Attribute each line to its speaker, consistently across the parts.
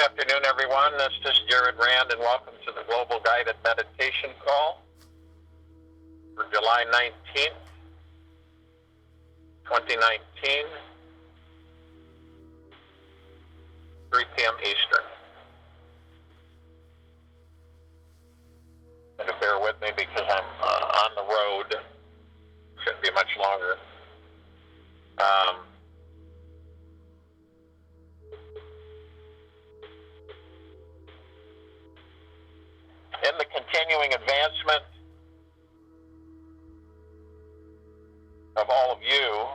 Speaker 1: afternoon, everyone. This is Jared Rand, and welcome to the Global Guided Meditation Call for July 19th, 2019, 3 p.m. Eastern. And to bear with me because I'm on the road. Shouldn't be much longer. In the continuing advancement of all of you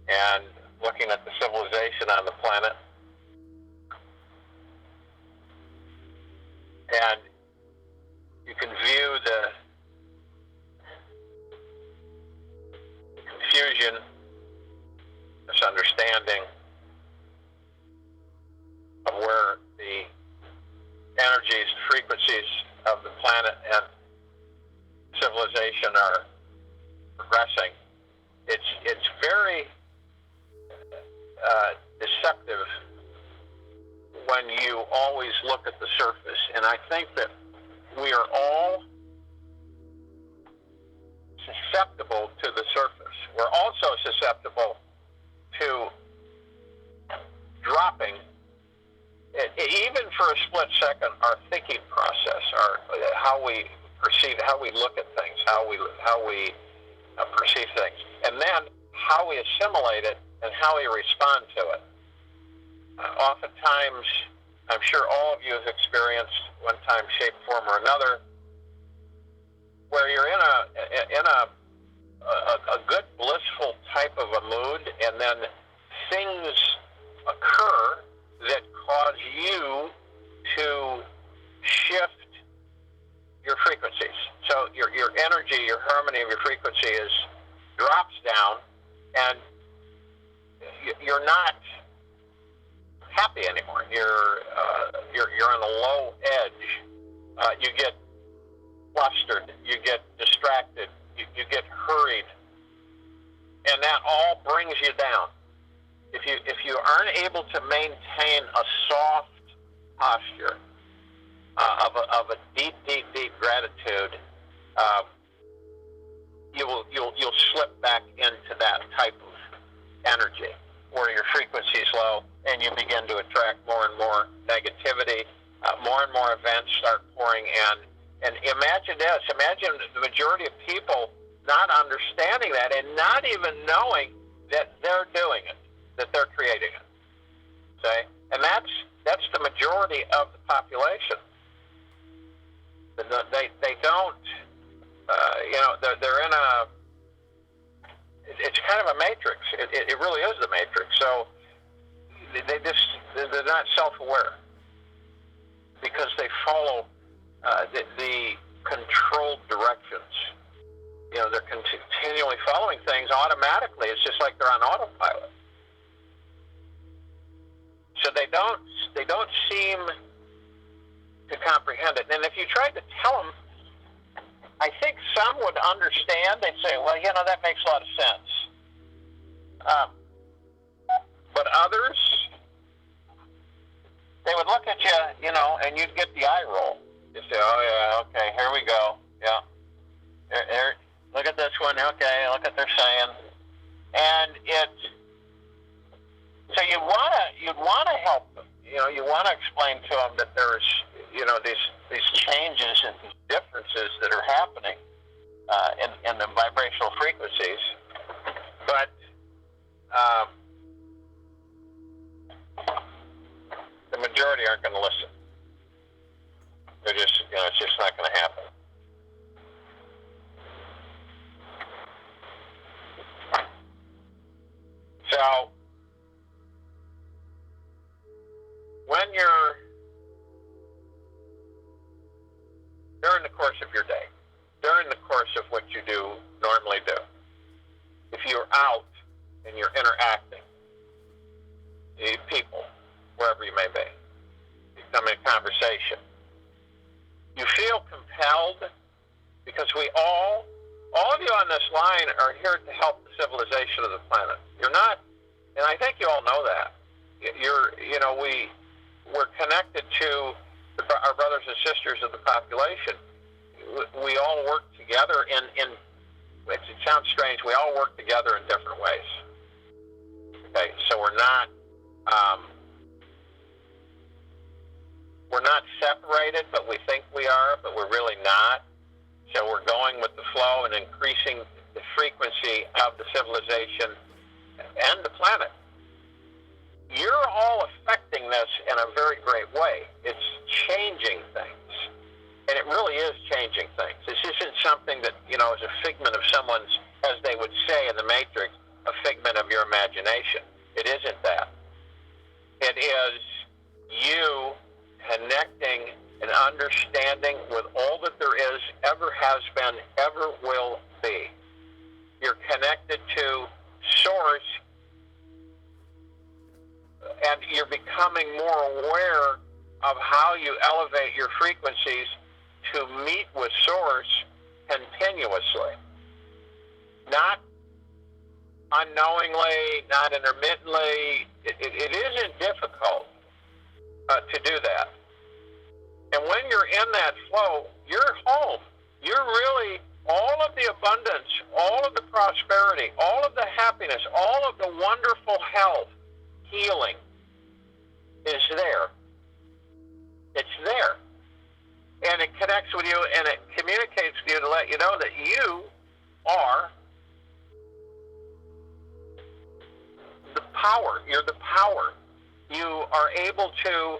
Speaker 1: and looking at the civilization on the planet, and you can view the confusion, misunderstanding of where the energies, frequencies of the planet and civilization are progressing. It's very deceptive when you always look at the surface, and I think that we are all susceptible to the surface. We're also susceptible to dropping, even for a split second, our thinking process, how we perceive, how we look at things, how we perceive things, and then how we assimilate it and how we respond to it. Oftentimes, I'm sure all of you have experienced one time, shape, form, or another, where you're in a good, blissful type of a mood, and then things occur that cause you to shift your frequencies. So your energy, your harmony of your frequency drops down, and you're not happy anymore. You're on a low edge. You get flustered. You get distracted. You get hurried, and that all brings you down. If you aren't able to maintain a soft posture of a deep gratitude, you'll slip back into that type of energy where your frequency is low, and you begin to attract more and more negativity. More and more events start pouring in. And imagine this. Imagine the majority of people not understanding that and not even knowing that they're doing it, that they're creating it. Okay? And that's the majority of the population. They don't, they're in it's kind of a matrix. It really is the matrix. So they're not self-aware because they follow the controlled directions. They're continually following things automatically. It's just like they're on autopilot. So they don't seem to comprehend it. And if you tried to tell them, I think some would understand. They'd say, well, that makes a lot of sense. But others, they would look at you, and you'd get the eye roll. You say, oh, yeah, okay, here we go. Yeah. Here, look at this one. Okay, look what they're saying. And so you'd want to help them. You want to explain to them that there's, these changes and these differences that are happening in the vibrational frequencies. But the majority aren't going to listen. They're just, it's just not going to happen. So, when you're during the course of your day, during the course of what you normally do, if you're out and you're interacting with people, wherever you may be, you come in conversation, you feel compelled, because all of you on this line are here to help the civilization of the planet. You're not, and I think you all know that. we're connected to our brothers and sisters of the population. We all work together in it sounds strange, we all work together in different ways. Okay, so we're not separated, but we think we are, but we're really not. So we're going with the flow and increasing the frequency of the civilization and the planet. You're all affecting this in a very great way. It's changing things. And it really is changing things. This isn't something that, is a figment of someone's, as they would say in the Matrix, a figment of your imagination. It isn't that. It is you connecting and understanding with all that there is, ever has been, ever will be. You're connected to Source, and you're becoming more aware of how you elevate your frequencies to meet with Source continuously. Not unknowingly, not intermittently. It isn't difficult to do that. And when you're in that flow, you're home. You're really, all of the abundance, all of the prosperity, all of the happiness, all of the wonderful health, healing is there. It's there. And it connects with you and it communicates with you to let you know that you are the power. You're the power. You are able to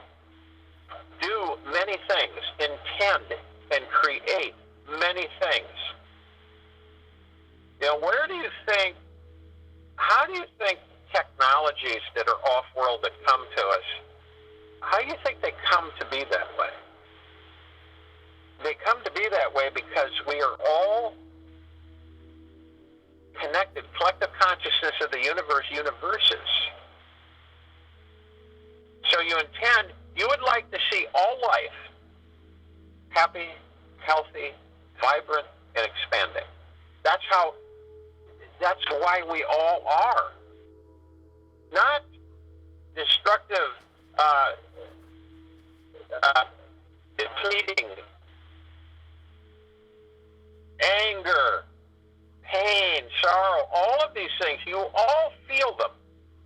Speaker 1: do many things, intend and create many things. How do you think technologies that are off-world that come to us, how do you think they come to be that way? They come to be that way because we are all connected, collective consciousness of the universe, universes. So you would like to see all life happy, healthy, vibrant, and expanding. That's why we all are. Not destructive, depleting, anger, pain, sorrow, all of these things. You all feel them.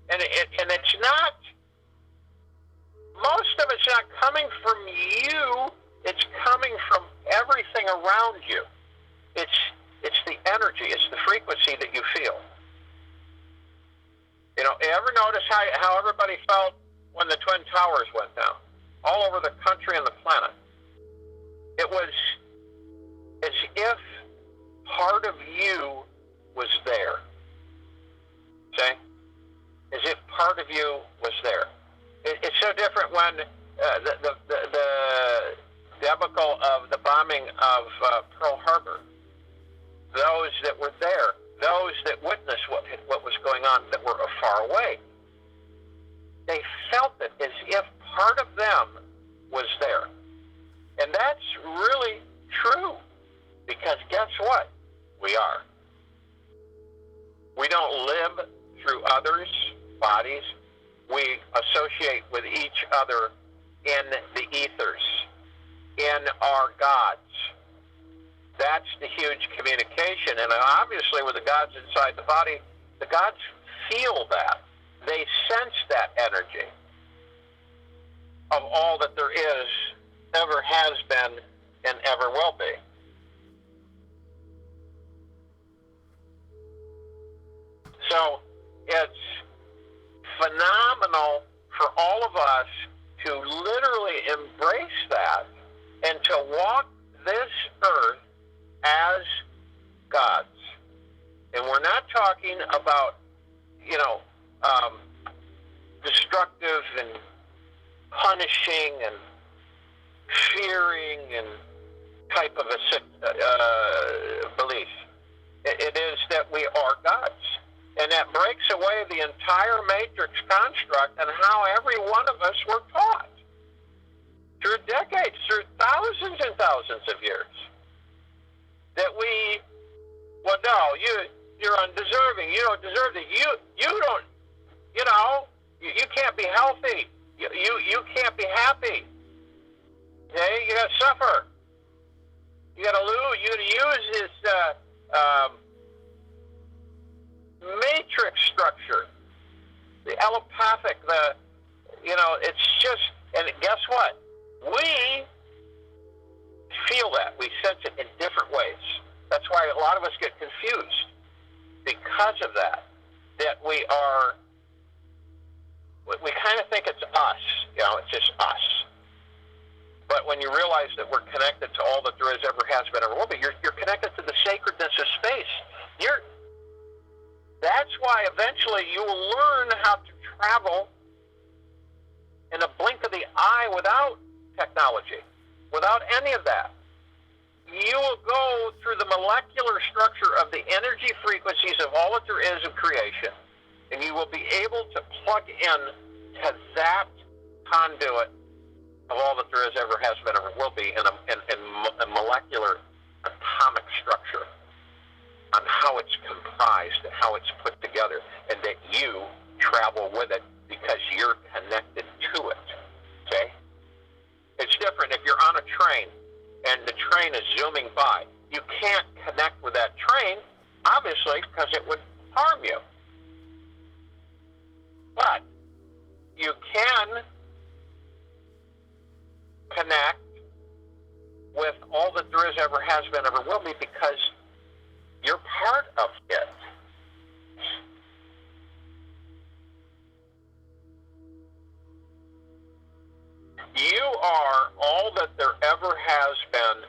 Speaker 1: And it's not, most of it's not coming from you, it's coming from everything around you. It's the energy, it's the frequency that you feel. You ever notice how everybody felt when the Twin Towers went down? All over the country and the planet. It was as if part of you was there. See? As if part of you was there. It's so different when the debacle of the bombing of Pearl Harbor. Those that were there, those that witnessed what was going on, that were far away, they felt it as if part of them was there. And that's really true, because guess what? We are. We don't live through others' bodies. We associate with each other in the ethers, in our gods. That's the huge communication. And obviously with the gods inside the body, the gods feel that. They sense that energy of all that there is, ever has been, and ever will be. So it's phenomenal for all of us to literally embrace that and to walk this earth as gods. And we're not talking about, destructive and punishing and fearing and type of a belief. It is that we are gods. And that breaks away the entire matrix construct and how every one of us were taught through decades, through thousands and thousands of years. That you're undeserving. You don't deserve it. You don't, you can't be healthy. You can't be happy. Okay, you got to suffer. You got to lose. You got to use this matrix structure, the allopathic. It's just. And guess what? We feel that. We sense it in different ways. That's why a lot of us get confused because of that. That we kind of think it's us. It's just us. But when you realize that we're connected to all that there is, ever has been, ever will be, you're connected to the sacredness of space. That's why eventually you will learn how to travel in a blink of the eye without technology, without any of that. You will go through the molecular structure of the energy frequencies of all that there is of creation, and you will be able to plug in to that conduit of all that there is, ever has been, ever will be, in a molecular atomic structure on how it's comprised and how it's put together, and that you travel with it because you're connected to it. Okay? It's different if you're on a train and the train is zooming by. You can't connect with that train, obviously, because it would harm you. But you can connect with all that there is, ever has been, ever will be, because you're part of it. You are all that there ever has been,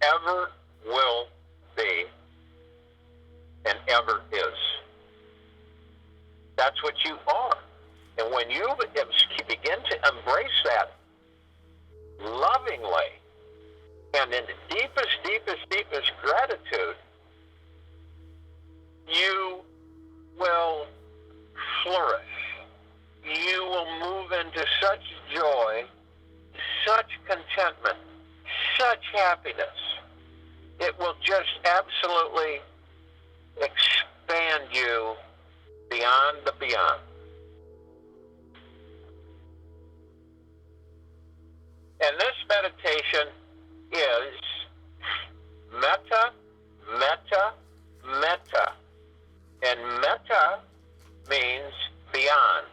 Speaker 1: ever will be, and ever is. That's what you are. And when you begin to embrace that lovingly and in the deepest, deepest, deepest gratitude, you will flourish. You will move into such joy, such contentment, such happiness. It will just absolutely expand you beyond the beyond. And this meditation is metta, metta, metta. And metta means beyond.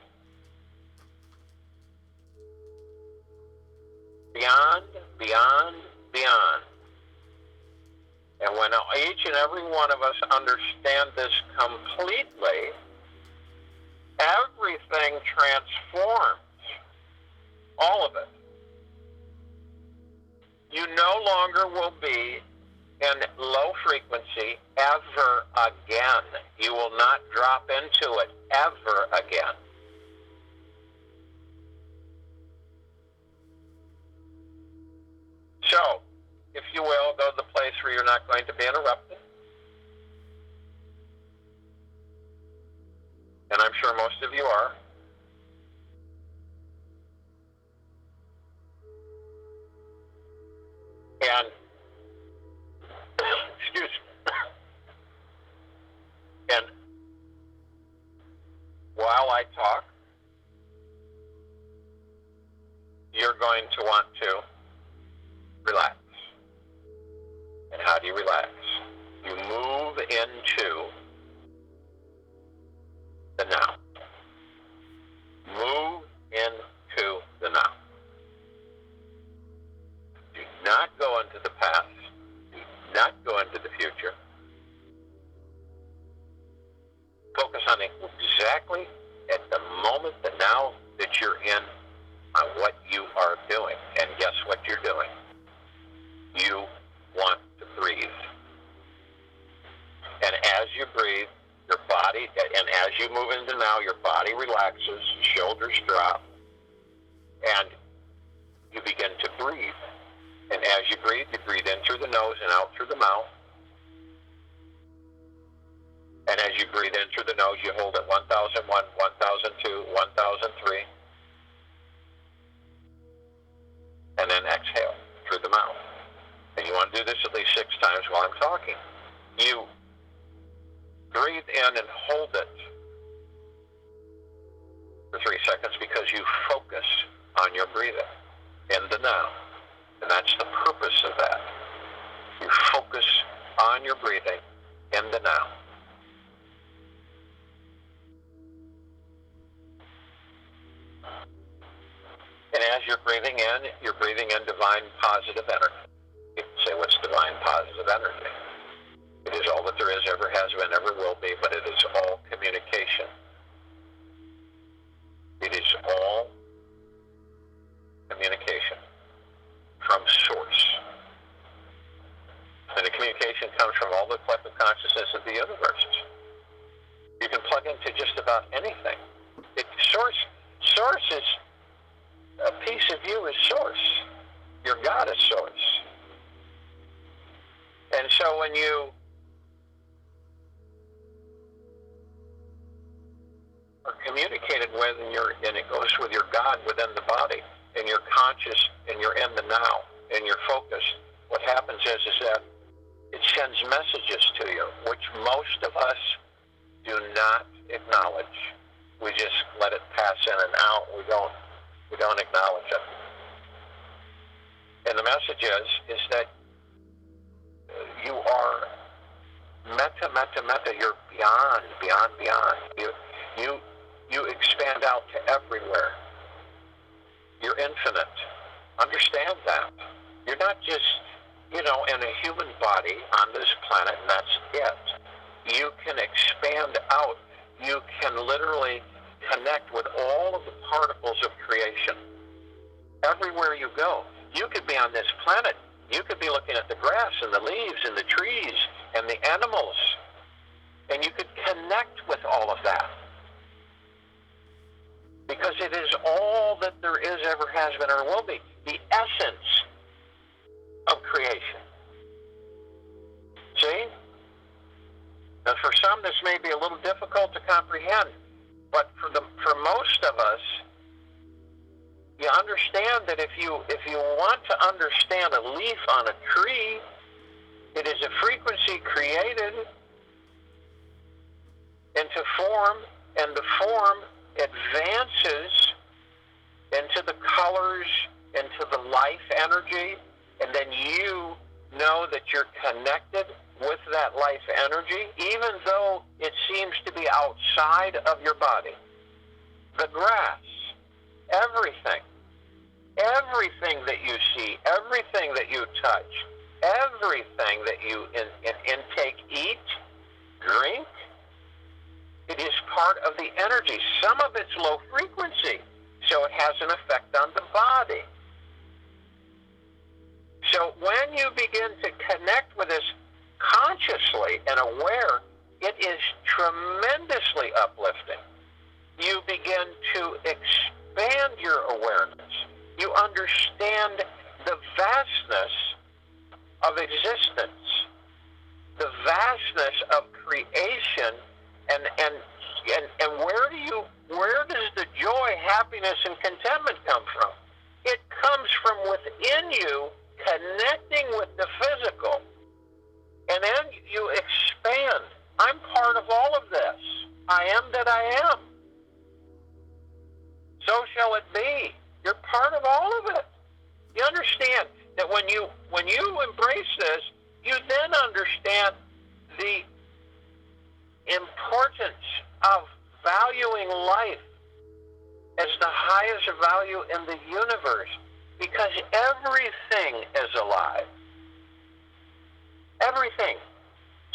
Speaker 1: Beyond, beyond, beyond. And when each and every one of us understand this completely, everything transforms. All of it. You no longer will be in low frequency ever again. You will not drop into it ever again. So, if you will, go to the place where you're not going to be interrupted. And I'm sure most of you are. And, excuse me, and while I talk, you're going to want to relax. And how do you relax? You move into the now. Move into the now. Do not go into the past. Do not go into the future. Focus on exactly at the moment, the now that you're in, on what you are doing. And guess what you're doing? You want to breathe. And as you breathe, your body, and as you move into now, your body relaxes, shoulders drop, and you begin to breathe. And as you breathe in through the nose and out through the mouth. And as you breathe in through the nose, you hold at 1001, 1002, 1003. And then exhale through the mouth. And you want to do this at least 6 times while I'm talking. You breathe in and hold it for 3 seconds because you focus on your breathing in the now. And that's the purpose of that. You focus on your breathing in the now. And as you're breathing in divine positive energy. You can say, what's divine positive energy? It is all that there is, ever has been, ever will be, but it is all communication. It is all communication from source. And the communication comes from all the collective consciousness of the universe. You can plug into just about anything. Source is, a piece of you is source. Your God is source. And so when you are communicated with, and it goes with your God within the body, and you're conscious, and you're in the now, and you're focused, what happens is that it sends messages to you, which most of us do not acknowledge. We just let it pass in and out. We don't acknowledge it. And the message is that you are meta. You're beyond. You expand out to everywhere. You're infinite. Understand that. You're not just, in a human body on this planet, and that's it. You can expand out. You can literally connect with all of the particles of creation. Everywhere you go. You could be on this planet. You could be looking at the grass and the leaves and the trees and the animals. And you could connect with all of that. Because it is all that there is, ever has been, or will be. The essence of creation. See? Now for some this may be a little difficult to comprehend, but for most of us, you understand that if you want to understand a leaf on a tree, it is a frequency created into form, and the form advances into the colors, into the life energy, and then you know that you're connected with that life energy, even though it seems to be outside of your body. The grass, everything that you see, everything that you touch, everything that you intake, eat, drink, it is part of the energy. Some of it's low frequency, so it has an effect on the body. So when you begin to connect with this consciously and aware, it is tremendously uplifting. You begin to expand your awareness. You understand the vastness of existence, the vastness of creation, and where does the joy, happiness, and contentment come from? It comes from within you, connecting with the physical. And then you expand. I'm part of all of this. I am that I am. So shall it be. You're part of all of it. You understand that when you embrace this, you then understand the importance of valuing life as the highest value in the universe, because everything is alive. Everything.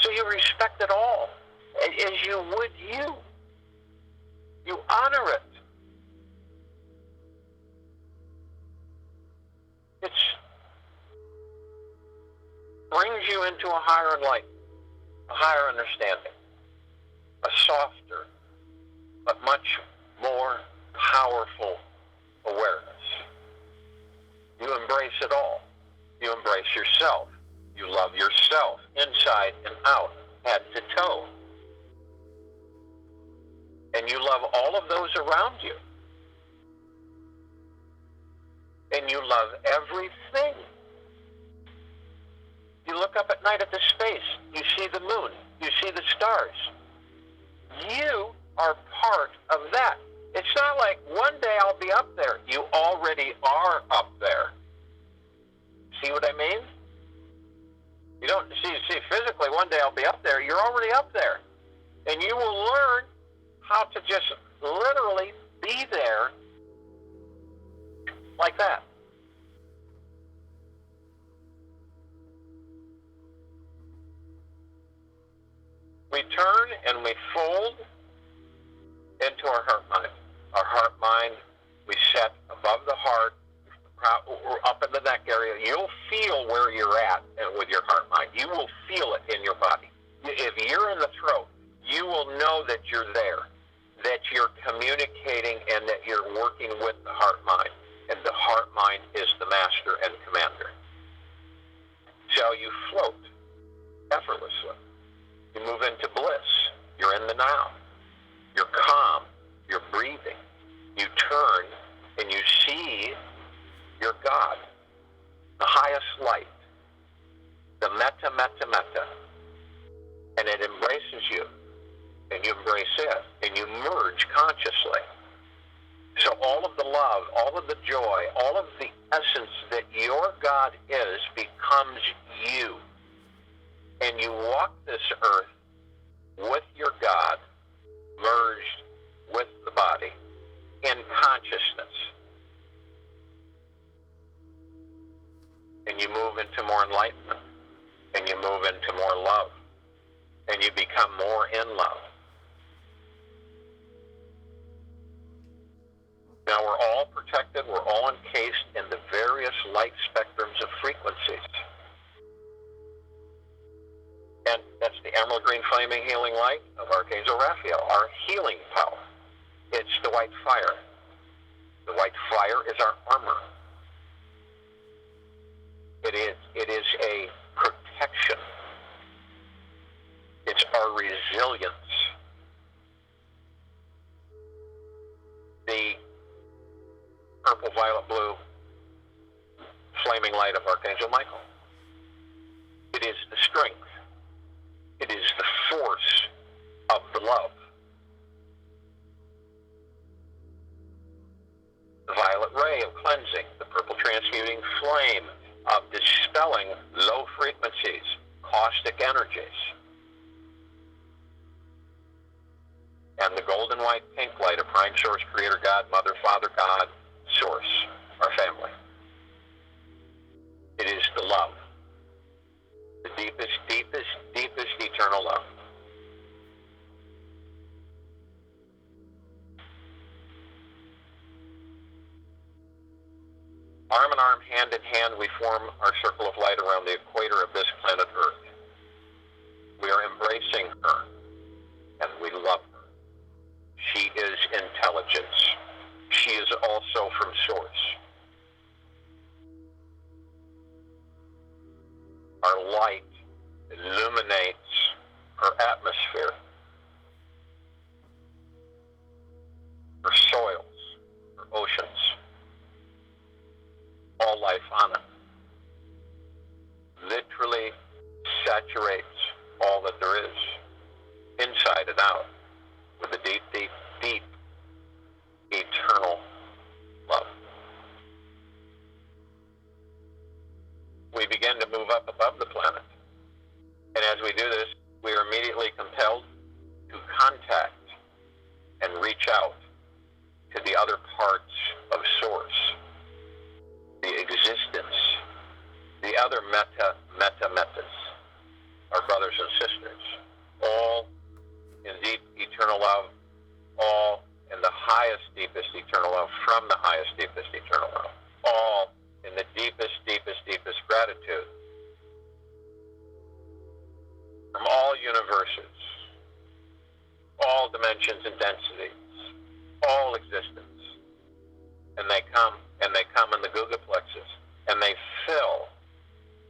Speaker 1: So you respect it all as you would you. You honor it. It brings you into a higher light, a higher understanding, a softer, but much more powerful awareness. You embrace it all. You embrace yourself. You love yourself, inside and out, head to toe. And you love all of those around you. And you love everything. You look up at night at the space. You see the moon. You see the stars. You are part of that. It's not like one day I'll be up there. You already are up there. See what I mean? You don't see physically one day I'll be up there. You're already up there. And you will learn how to just literally be there like that. We turn and we fold into our heart mind. Our heart mind, we set above the heart, up in the neck area. You'll feel where you're at with your heart mind. You will feel it in your body. If you're in the throat, you will know that you're there, that you're communicating and that you're working with the heart mind. And the heart mind is the master and commander. So you float effortlessly. You move into bliss. You're in the now. You're calm. You're breathing. You turn and you see your God, the highest light, the metta, metta, metta. And it embraces you. And you embrace it. And you merge consciously. So all of the love, all of the joy, all of the essence that your God is becomes you. And you walk this earth with your God, merged with the body, in consciousness. And you move into more enlightenment, and you move into more love, and you become more in love. Now we're all protected, we're all encased in the various light spectrums of frequencies. And that's the emerald green flaming healing light of Archangel Raphael, our healing power. It's the white fire. The white fire is our armor. It is a protection. It's our resilience. The purple, violet, blue flaming light of Archangel Michael. It is the strength. It is the force of the love. The violet ray of cleansing, the purple transmuting flame of dispelling low frequencies, caustic energies. And the golden white pink light of Prime Source, Creator God, Mother, Father God, Source, our family. It is the love. The deepest, deepest, deepest eternal love. Arm in arm, hand in hand, we form our circle of light around the equator of this planet Earth. We are embracing her, and we love her. She is intelligence. She is also from Source. Our light illuminates her atmosphere, her soils, her oceans, all life on it. Literally saturates all that there is, inside and out, with a deep, deep, deep, eternal love. We begin to move up above the planet. And as we do this, we are immediately compelled to contact and reach out to the other parts of Source, the existence, the other metta, metta, mettas, our brothers and sisters, all in deep eternal love, all in the highest, deepest eternal love, from the highest, deepest eternal love, all in the deepest, deepest, deepest gratitude from all universes, all dimensions and densities, all existence. And they come in the Guga plexus, and they fill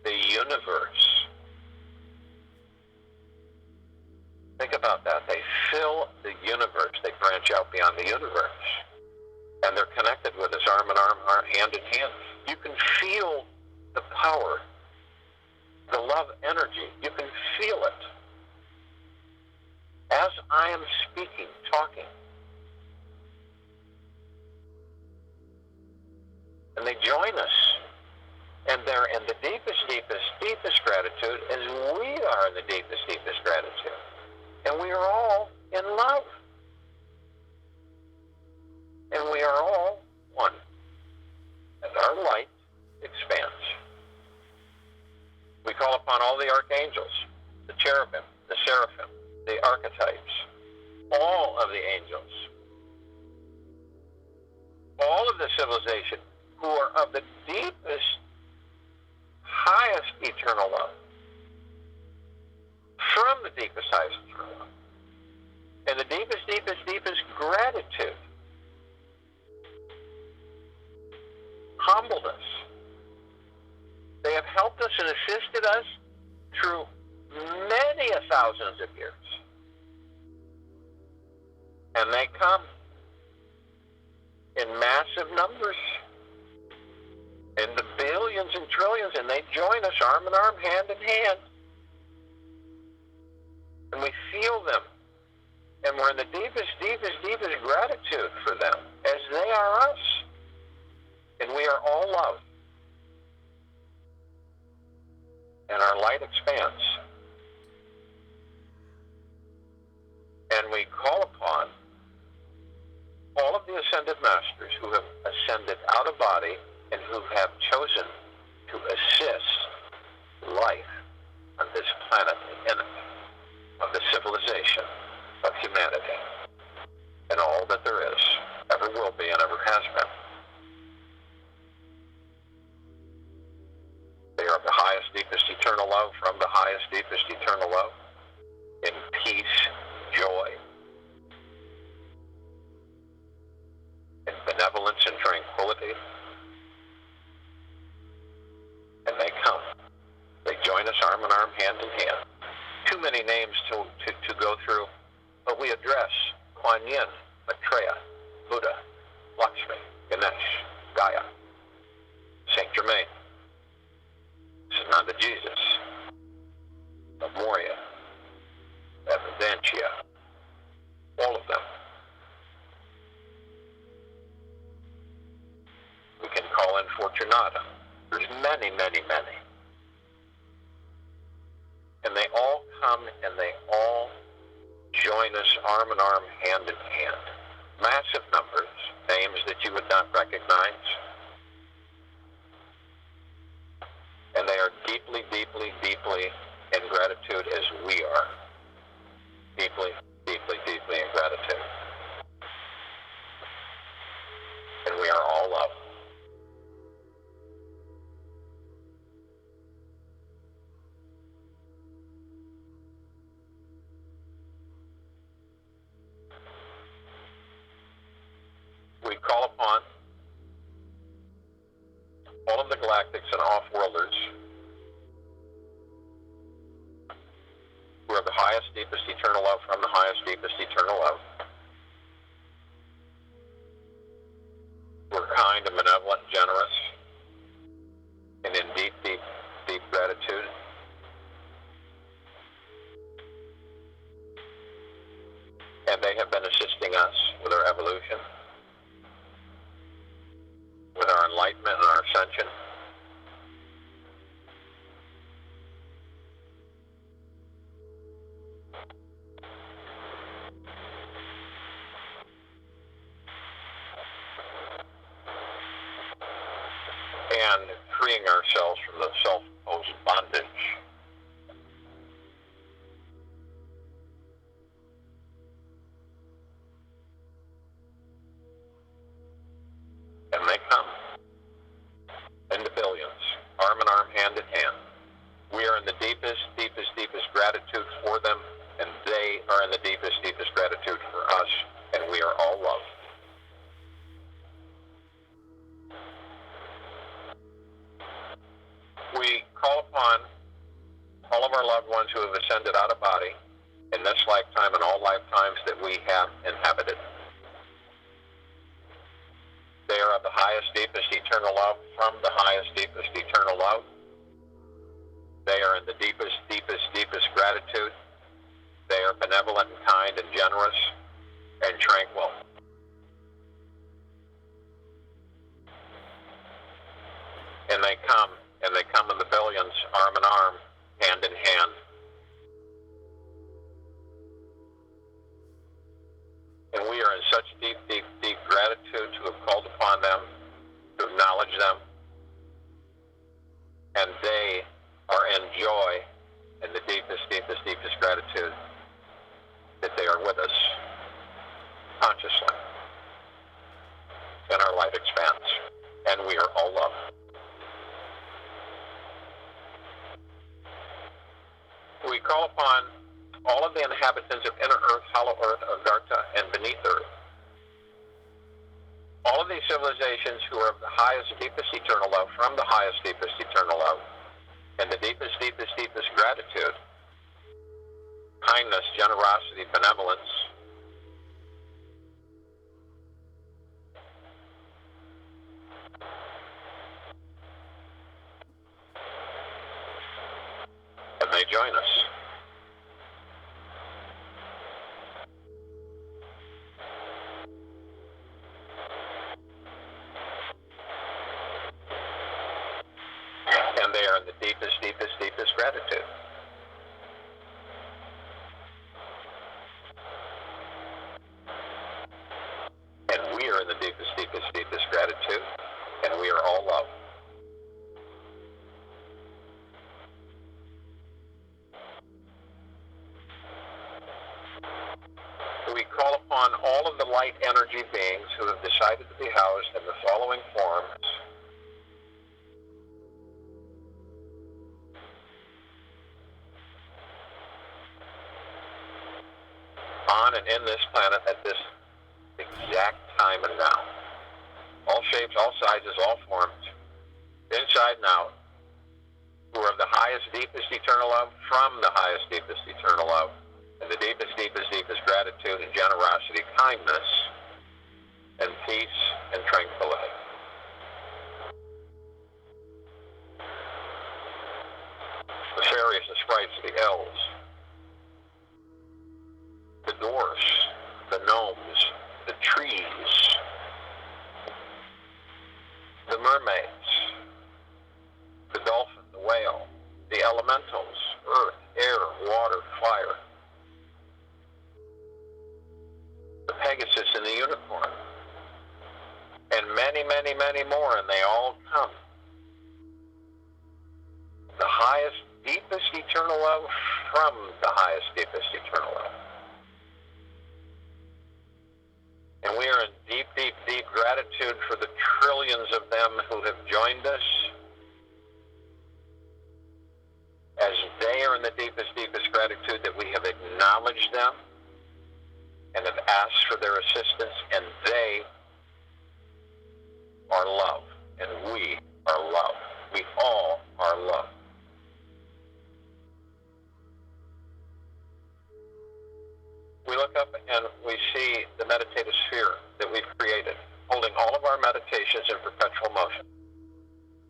Speaker 1: the universe. Think about that. They fill the universe. They branch out beyond the universe. And they're connected with us, arm in arm, hand in hand. You can feel the power, the love energy. You can feel it. As I am speaking, talking, deepest, deepest gratitude. And we are all in love. And we are all one. As our light expands, we call upon all the archangels, the cherubim, the seraphim, the archetypes, all of the angels, all of the civilization who are of the deepest, highest eternal love, from the deepest, highest eternal love, and the deepest, deepest, deepest gratitude, humbled us. They have helped us and assisted us through many a thousands of years. And they come in massive numbers, in the billions and trillions, and they join us arm in arm, hand in hand. And we feel them. And we're in the deepest, deepest, deepest gratitude for them, as they are us. And we are all love. And our light expands. And we call upon all of the ascended masters who have ascended out of body and who have chosen to assist life on this planet in it, of the civilization of humanity, and all that there is, ever will be, and ever has been. They are the highest, deepest, eternal love from the highest, deepest, eternal love, in peace, joy, in benevolence and tranquility. And they come. They join us arm in arm, hand in hand. Too many names to go through, but we address Kuan Yin, Maitreya, Buddha, Lakshmi, Ganesh, Gaia, Saint Germain, Sananda Jesus, of Moria, Evidentia, all of them. We can call in Fortunata. There's many, many, many. And they all come and they all join us arm in arm, hand in hand. Massive numbers, names that you would not recognize. And they are deeply, deeply, deeply in gratitude as we are. Deeply, deeply, deeply in gratitude. And we are all love. We call upon all of the galactics and off-worlders who are the highest, deepest, eternal love from the highest, deepest, eternal love, who are kind and benevolent and generous, and in deep, deep, deep gratitude. And they have been assisting us with our evolution, with our enlightenment and our ascension. And freeing ourselves from the self-imposed bondage. And they come in the billions, arm in arm, hand in hand. We are in the deepest, deepest, deepest gratitude for them, and they are in the deepest, deepest gratitude for us, and we are all love. We call upon all of our loved ones who have ascended out of body in this lifetime and all lifetimes that we have inhabited. They are of the highest, deepest, eternal love from the highest, deepest, eternal love. They are in the deepest, deepest, deepest gratitude. They are benevolent and kind and generous and tranquil. And they come in the billions, arm in arm, hand in hand, are in such deep, deep, deep gratitude to have called upon them, to acknowledge them, and they are in joy and the deepest, deepest, deepest gratitude that they are with us consciously in our light expanse, and we are all love. We call upon all of the inhabitants of inner earth, hollow earth, Agartha, and beneath earth. All of these civilizations who are of the highest, deepest eternal love, from the highest, deepest eternal love, and the deepest, deepest, deepest gratitude, kindness, generosity, benevolence, and they join us. And they are in the deepest, deepest, deepest gratitude. And we are in the deepest, deepest, deepest gratitude, and we are all love. We call upon all of the light energy beings who have decided to be housed in the following forms: on and in this planet at this exact time and now. All shapes, all sizes, all forms, inside and out, who are of the highest, deepest eternal love, from the highest, deepest eternal love, and the deepest, deepest, deepest gratitude and generosity, kindness, and peace and tranquility. The fairies, the sprites, the elves, the dwarfs, the gnomes, the trees, the mermaids, the dolphin, the whale, the elementals, earth, air, water, fire, the Pegasus and the unicorn, and many, many, many more, and they all come. The highest, deepest eternal love from the highest, deepest eternal love. And we are in deep, deep, deep gratitude for the trillions of them who have joined us, as they are in the deepest, deepest gratitude that we have acknowledged them and have asked for their assistance, and they are love, and we are love. We all are love. We look up and we see the meditative sphere that we've created, holding all of our meditations in perpetual motion.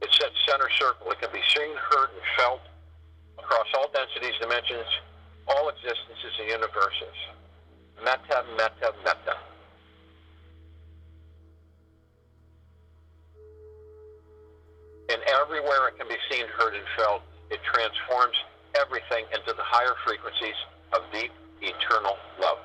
Speaker 1: It's that center circle. It can be seen, heard, and felt across all densities, dimensions, all existences and universes. Metta, metta, metta. And everywhere it can be seen, heard, and felt, it transforms everything into the higher frequencies of deep, eternal love.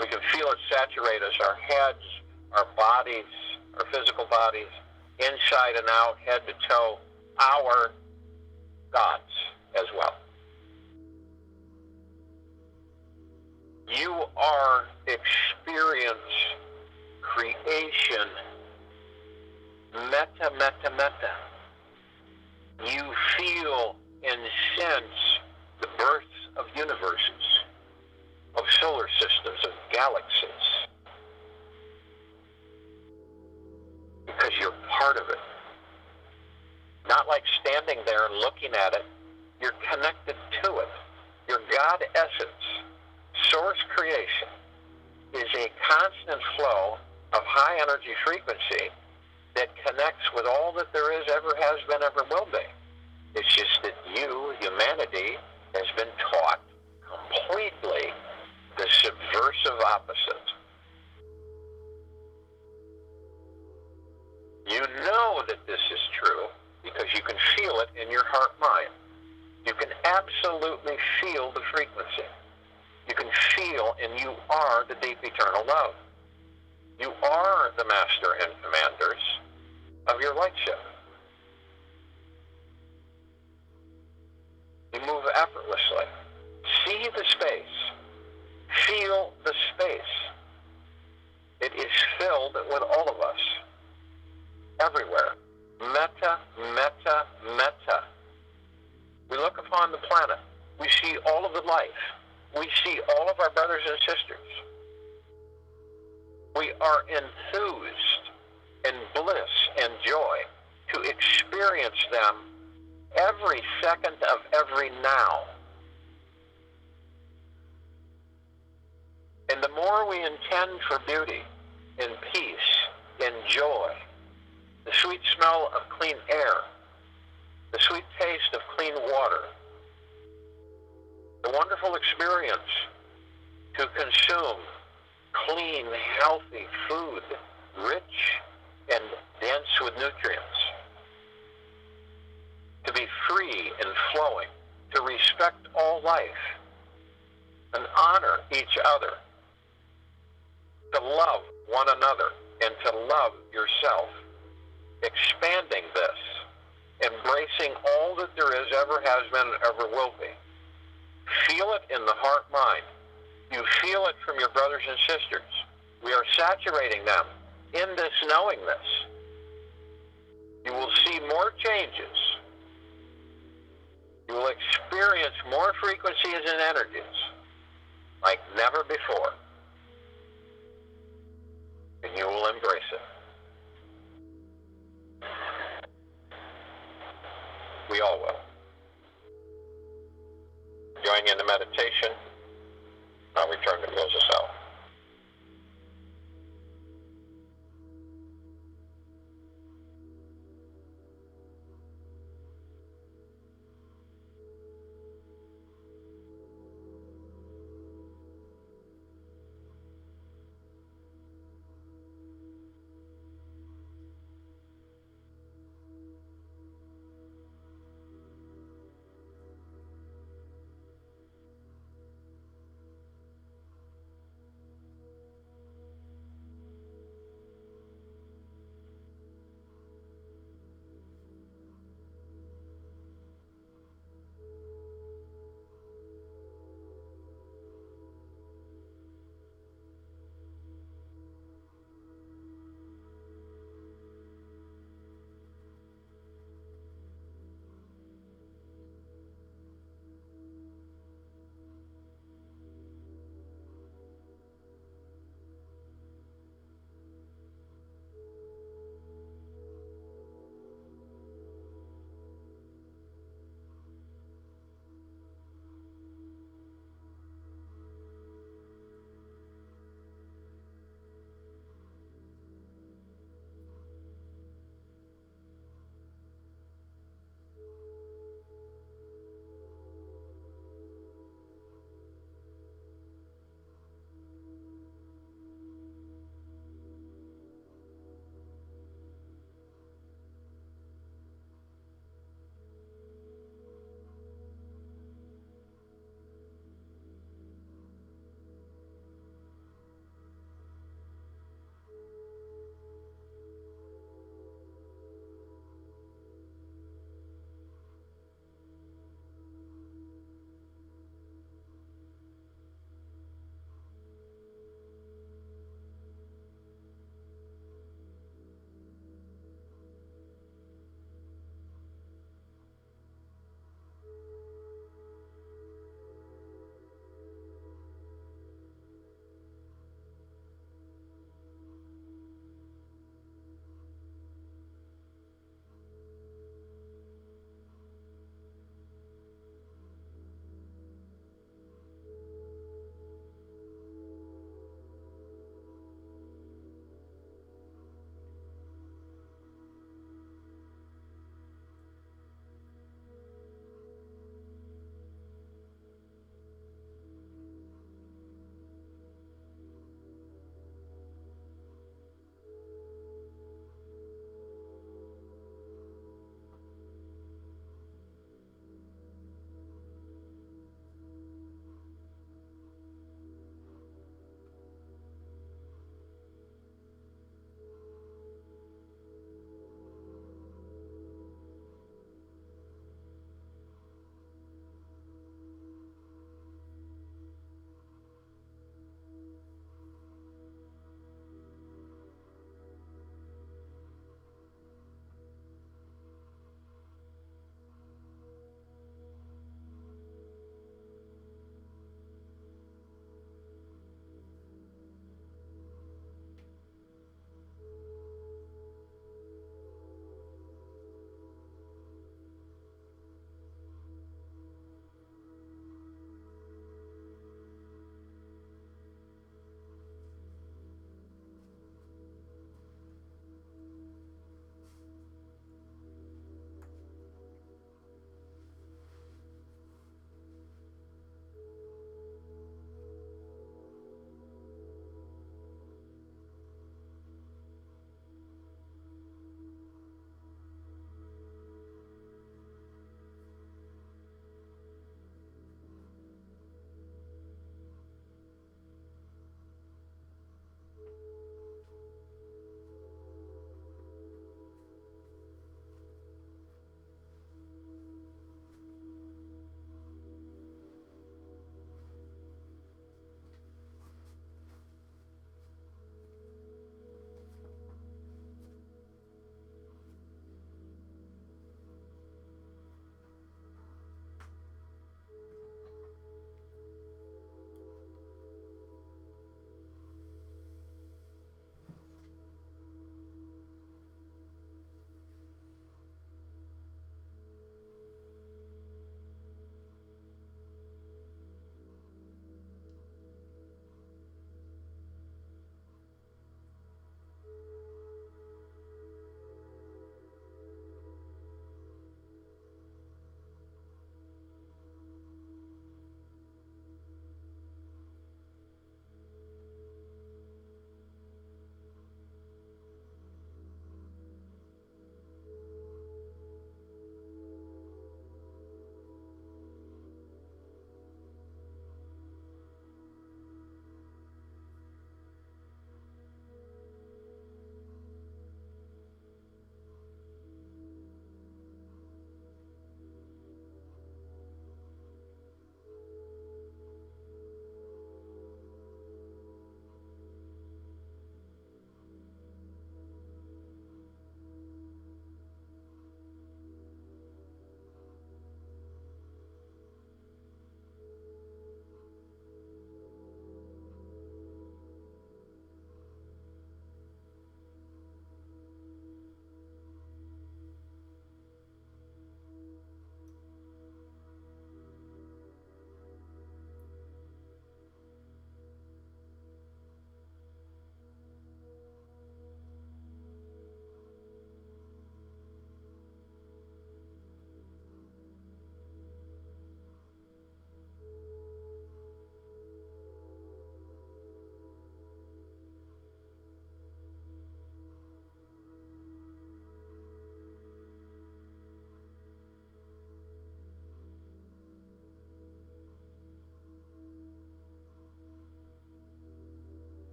Speaker 1: We can feel it saturate us, our heads, our bodies, our physical bodies, inside and out, head to toe, our gods as well. You are experience, creation, metta, metta, metta. You feel and sense the birth of universes, of solar systems, of galaxies, because you're part of it. Not like standing there and looking at it. You're connected to it. Your God essence, source creation, is a constant flow of high energy frequency that connects with all that there is, ever has been, ever will be. It's just that you, humanity, has been taught completely the subversive opposite. You know that this is true because you can feel it in your heart-mind. You can absolutely feel the frequency. You can feel, and you are the deep eternal love. You are the master and commanders of your light ship. You move effortlessly. See the space. Feel the space. It is filled with all of us. Everywhere. Metta, metta, metta. We look upon the planet. We see all of the life. We see all of our brothers and sisters. We are enthused in bliss and joy to experience them every second of every now. And the more we intend for beauty, and peace, and joy, the sweet smell of clean air, the sweet taste of clean water, the wonderful experience to consume clean, healthy food, rich and dense with nutrients, to be free and flowing, to respect all life, and honor each other, to love one another, and to love yourself, expanding this, embracing all that there is, ever has been, and ever will be. Feel it in the heart-mind. You feel it from your brothers and sisters. We are saturating them in this knowingness. You will see more changes. You will experience more frequencies and energies like never before. And you will embrace it. We all will. Going into meditation, I'll return to close us out.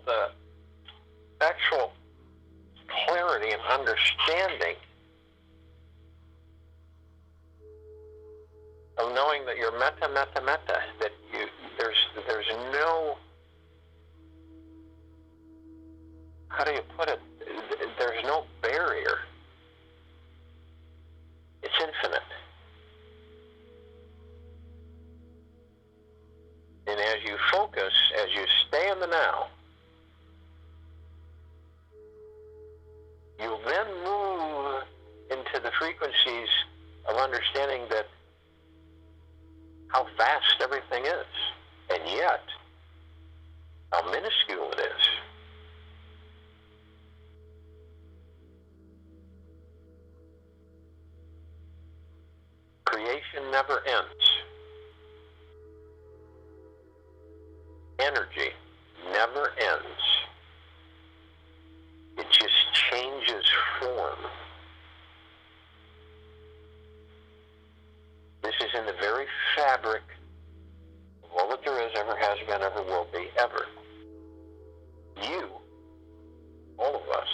Speaker 1: the actual clarity and understanding of knowing that you're meta, meta, meta, that there's no, how do you put it? There's no barrier. It's infinite. And as you focus, as you stay in the now, you'll then move into the frequencies of understanding that how vast everything is, and yet how minuscule it is. Creation never ends. Energy never ends. It just changes form. This is in the very fabric of all that there is, ever has been, ever will be, ever. You, all of us,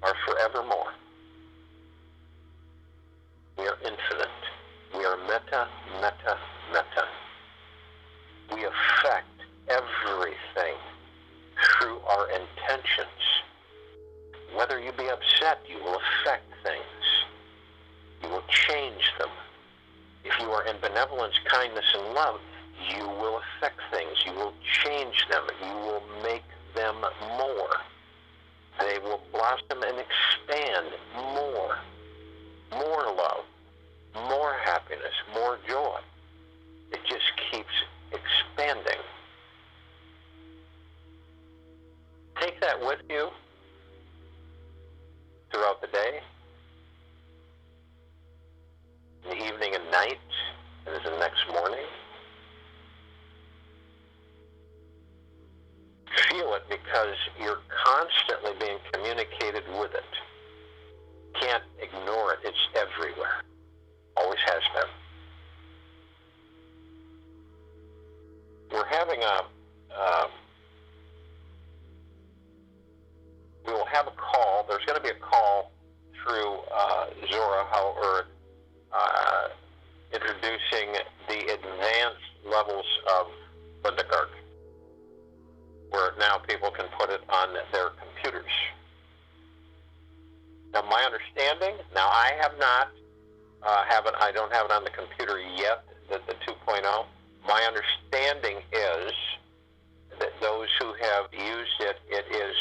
Speaker 1: are forevermore. We are infinite. We are meta, meta, meta. We affect everything through our intentions. Whether you be upset, you will affect things. You will change them. If you are in benevolence, kindness, and love, you will affect things. You will change them. You will make them more. They will blossom and expand more. More love, more happiness, more joy. It just keeps expanding. Take that with you throughout the day, in the evening and night, and the next morning. Feel it because you're constantly being communicated with it. Can't ignore it. It's everywhere. Always has been. We're having we will have a call. There's going to be a call through Zora, however, introducing the advanced levels of Lindegark, where now people can put it on their computers. Now, my understanding, now I have not, I don't have it on the computer yet, the 2.0. My understanding is that those who have used it, it is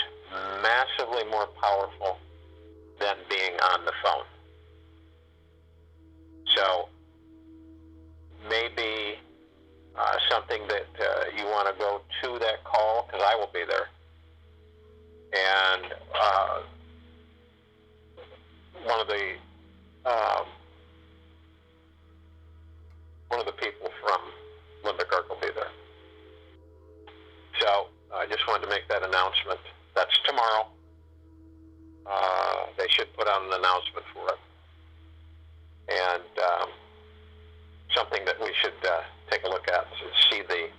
Speaker 1: massively more powerful than being on the phone. So, maybe something that you want to go to that call, because I will be there. And one of the people from Lindegark will be there. So I just wanted to make that announcement. That's tomorrow. They should put out an announcement for it. And something that we should take a look at to see the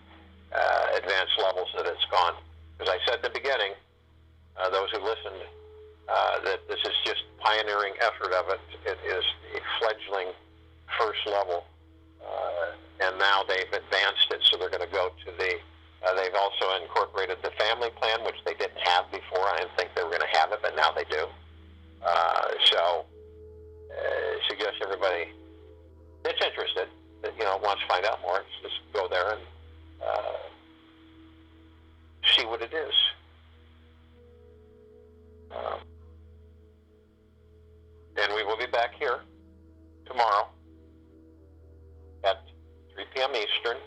Speaker 1: advanced levels that it's gone. As I said in the beginning, those who listened, that this is just pioneering effort of it. It is a fledgling first level, and now they've advanced it, so they're going to go to the, they've also incorporated the family plan, which they didn't have before. I didn't think they were going to have it, but now they do. So suggest everybody that's interested, that, wants to find out more, just go there and see what it is. And we will be back here tomorrow at 3 p.m. Eastern.